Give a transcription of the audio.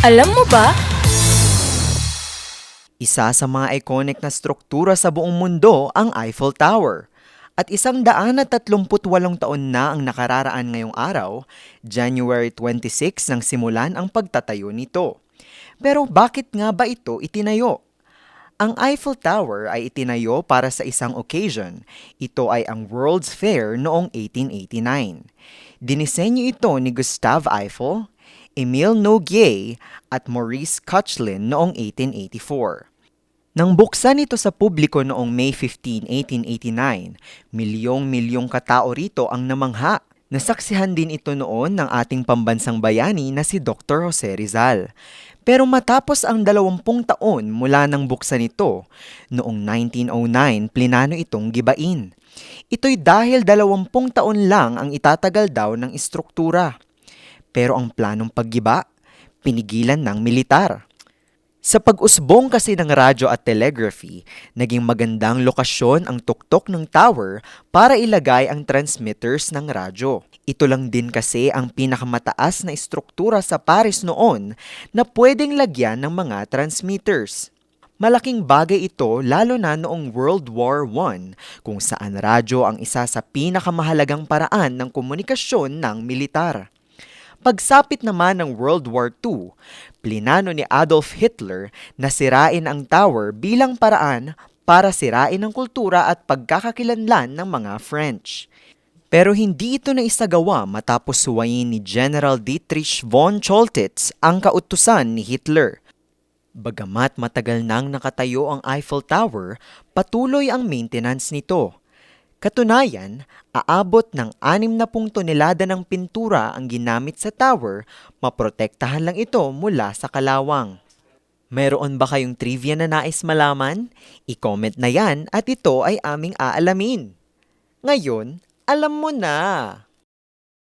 Alam mo ba? Isa sa mga iconic na struktura sa buong mundo ang Eiffel Tower. At 138 taon na ang nakararaan ngayong araw, January 26 nang simulan ang pagtatayo nito. Pero bakit nga ba ito itinayo? Ang Eiffel Tower ay itinayo para sa isang occasion. Ito ay ang World's Fair noong 1889. Dinisenyo ito ni Gustave Eiffel, Emile Noguier at Maurice Koechlin noong 1884. Nang buksan ito sa publiko noong May 15, 1889, milyong-milyong katao rito ang namangha. Nasaksihan din ito noon ng ating pambansang bayani na si Dr. Jose Rizal. Pero matapos ang 20 taon mula nang buksan ito, noong 1909 plinano itong gibain. Ito'y dahil 20 taon lang ang itatagal daw ng istruktura. Pero ang planong paggiba, pinigilan ng militar. Sa pag-usbong kasi ng radyo at telegraphy, naging magandang lokasyon ang tuktok ng tower para ilagay ang transmitters ng radyo. Ito lang din kasi ang pinakamataas na istruktura sa Paris noon na pwedeng lagyan ng mga transmitters. Malaking bagay ito lalo na noong World War I kung saan radyo ang isa sa pinakamahalagang paraan ng komunikasyon ng militar. Pagsapit naman ng World War II, plinano ni Adolf Hitler na sirain ang tower bilang paraan para sirain ang kultura at pagkakakilanlan ng mga French. Pero hindi ito naisagawa matapos suwayin ni General Dietrich von Choltitz ang kautusan ni Hitler. Bagamat matagal nang nakatayo ang Eiffel Tower, patuloy ang maintenance nito. Katunayan, aabot ng 60 tonelada ng pintura ang ginamit sa tower, maprotektahan lang ito mula sa kalawang. Mayroon ba kayong trivia na nais malaman? I-comment na yan at ito ay aming aalamin. Ngayon, alam mo na!